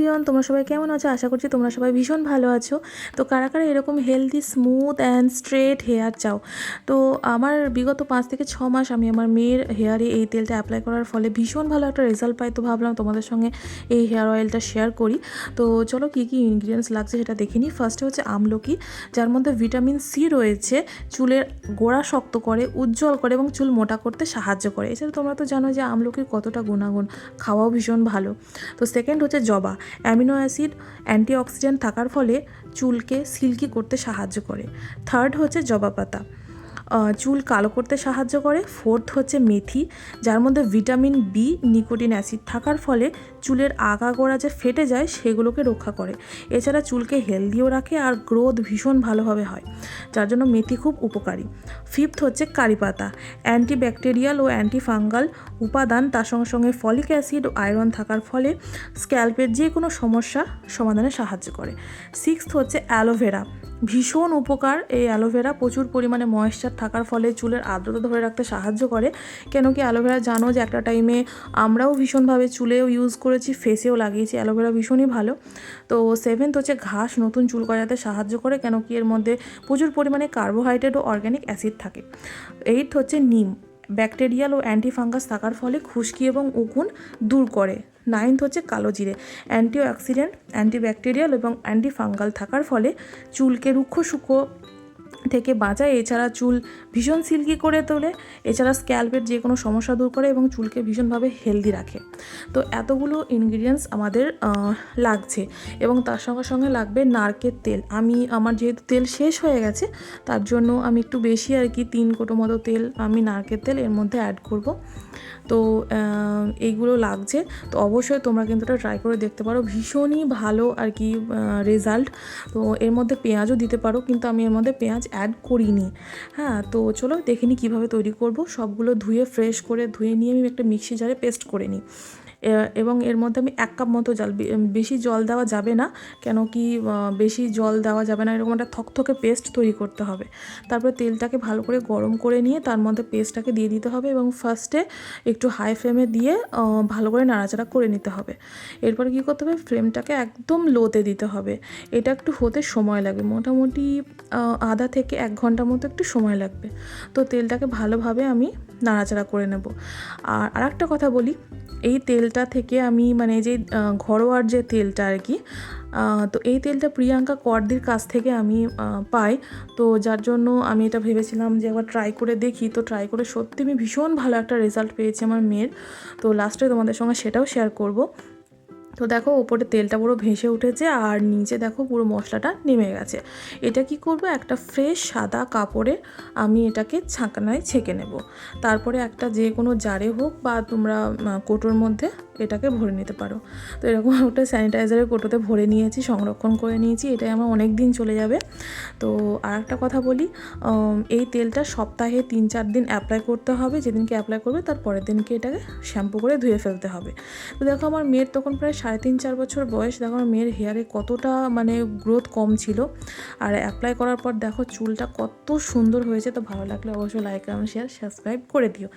Everyone, তোমরা সবাই কেমন আছো? আশা করছি তোমরা সবাই ভীষণ ভালো আছো। তো কারা কারা এরকম healthy, smooth and straight hair চাও? তো আমার বিগত 5 থেকে 6 মাস আমি আমার মেয়ের হেয়ারে এই তেলটা অ্যাপ্লাই করার ফলে ভীষণ ভালো একটা রেজাল্ট পাই। তো ভাবলাম তোমাদের সঙ্গে এই হেয়ার অয়েলটা শেয়ার করি। তো চলো কী কী ইনগ্রিডিয়েন্টস লাগছে সেটা দেখে নিই। ফার্স্টে হচ্ছে আমলকি, যার মধ্যে ভিটামিন সি রয়েছে, চুলের গোড়া শক্ত করে, উজ্জ্বল করে এবং চুল মোটা করতে সাহায্য করে। এছাড়া তোমরা তো জানো যে আমলকির কতটা গুণাগুণ, খাওয়াও ভীষণ ভালো। তো সেকেন্ড হচ্ছে জবা, অ্যামিনো অ্যাসিড, অ্যান্টিঅক্সিডেন্ট থাকার ফলে চুলকে সিল্কি করতে সাহায্য করে। থার্ড হচ্ছে জবা পাতা, চুল কালো করতে সাহায্য করে। ফোর্থ হচ্ছে মেথি, যার মধ্যে ভিটামিন বি, নিকোটিন অ্যাসিড থাকার ফলে চুলের আগাগোড়া যে ফেটে যায় সেগুলোকে রক্ষা করে। এছাড়া চুলকে হেলদিও রাখে আর গ্রোথ ভীষণ ভালোভাবে হয়, যার জন্য মেথি খুব উপকারী। ফিফথ হচ্ছে কারি পাতা, অ্যান্টিব্যাকটেরিয়াল ও অ্যান্টিফাঙ্গাল উপাদান, তার সঙ্গে সঙ্গে ফলিক অ্যাসিড ও আয়রন থাকার ফলে স্ক্যাল্পের যে কোনো সমস্যা সমাধানে সাহায্য করে। সিক্সথ হচ্ছে অ্যালোভেরা, ভীষণ উপকার এই অ্যালোভেরা, প্রচুর পরিমাণে ময়েশ্চার থাকার ফলে চুলের আর্দ্রতা ধরে রাখতে সাহায্য করে। কেন কি অ্যালোভেরা জানো যে একটা টাইমে আমরাও ভীষণভাবে চুলেও ইউজ করেছি, ফেসেও লাগিয়েছি, অ্যালোভেরা ভীষণই ভালো। তো সেভেন্থ হচ্ছে ঘাস, নতুন চুল গজাতে সাহায্য করে, কেন কি এর মধ্যে প্রচুর পরিমাণে কার্বোহাইড্রেট ও অর্গ্যানিক অ্যাসিড থাকে। এইথ হচ্ছে নিম, ব্যাকটেরিয়াল ও অ্যান্টিফাঙ্গাস থাকার ফলে খুশকি এবং উকুন দূর করে। নাইন্থ হচ্ছে কালো জিরে, অ্যান্টিঅক্সিডেন্ট, অ্যান্টিব্যাকটেরিয়াল এবং অ্যান্টিফাঙ্গাল থাকার ফলে চুলকে রুক্ষ শুষ্ক থেকে বাঁচায়। এছাড়া চুল ভীষণ সিল্কি করে তোলে, এছাড়া স্ক্যাল্পের যে কোনো সমস্যা দূর করে এবং চুলকে ভীষণভাবে হেলদি রাখে। তো এতগুলো ইনগ্রিডিয়েন্টস আমাদের লাগছে এবং তার সঙ্গে সঙ্গে লাগবে নারকেল তেল। আমার যেহেতু তেল শেষ হয়ে গেছে, তার জন্য আমি একটু বেশি আর কি 3 কোটো মতো তেল আমি নারকেল তেল এর মধ্যে অ্যাড করব। তো এইগুলো লাগছে। তো অবশ্যই তোমরা কিন্তু এটা ট্রাই করে দেখতে পারো, ভীষণই ভালো আর কি রেজাল্ট। তো এর মধ্যে পেঁয়াজও দিতে পারো, কিন্তু আমি এর মধ্যে পেঁয়াজ অ্যাড করিনি। হ্যাঁ, তো চলো দেখে নিই কীভাবে তৈরি করব। সবগুলো ধুয়ে ফ্রেশ করে ধুয়ে নিয়ে আমি একটা মিক্সি জারে পেস্ট করে নিই। এবং এর মধ্যে আমি 1 কাপ মতো জল, বেশি জল দেওয়া যাবে না, কেন কি বেশি জল দেওয়া যাবে না, এরকম একটা থকথকে পেস্ট তৈরি করতে হবে। তারপরে তেলটাকে ভালো করে গরম করে নিয়ে তার মধ্যে পেস্টটাকে দিয়ে দিতে হবে এবং ফার্স্টে একটু হাই ফ্লেমে দিয়ে ভালো করে নাড়াচাড়া করে নিতে হবে। এরপরে কী করতে হবে, ফ্লেমটাকে একদম লোতে দিতে হবে। এটা একটু হতে সময় লাগবে, মোটামুটি আধা থেকে 1 ঘন্টা মতো একটু সময় লাগবে। তো তেলটাকে ভালোভাবে আমি নাড়াচাড়া করে নেব। আর আরেকটা কথা বলি, এই তেলটা থেকে আমি মানে যে ঘরোয়ার যে তেলটা আর কি, তো এই তেলটা প্রিয়াঙ্কা করদির কাছ থেকে আমি পাই। তো যার জন্য আমি এটা ভেবেছিলাম যে একবার ট্রাই করে দেখি। তো ট্রাই করে সত্যি আমি ভীষণ ভালো একটা রেজাল্ট পেয়েছি আমার মেয়ের। তো লাস্টে তোমাদের সঙ্গে সেটাও শেয়ার করব। তো দেখো ওপরে তেলটা পুরো ভেসে উঠেছে আর নিচে দেখো পুরো মশলাটা নেমে গেছে। এটা কি করব, একটা ফ্রেশ সাদা কাপড়ে আমি এটাকে ছাঁকনায় ছেঁকে নেব। তারপরে একটা যে কোনো জারে হোক বা তোমরা কৌটোর মধ্যে এটাকে ভরে নিতে পারো। তো এরকম একটা স্যানিটাইজারের কৌটোতে ভরে নিয়েছি, সংরক্ষণ করে নিয়েছি, এটাই আমার অনেক দিন চলে যাবে। তো আর একটা কথা বলি, এই তেলটা সপ্তাহে 3-4 দিন অ্যাপ্লাই করতে হবে। যেদিনকে অ্যাপ্লাই করবে তার পরের দিনকে এটাকে শ্যাম্পু করে ধুয়ে ফেলতে হবে। তো দেখো আমার মেয়ের তখন প্রায় 3.5-4 বছর বয়স। দেখো আমার মেয়ের হেয়ারে কতটা মানে গ্রোথ কম ছিল, আর অ্যাপ্লাই করার পর দেখো চুলটা কত সুন্দর হয়েছে। তো ভালো লাগলে অবশ্যই লাইক, কমেন্ট, শেয়ার, সাবস্ক্রাইব করে দিও।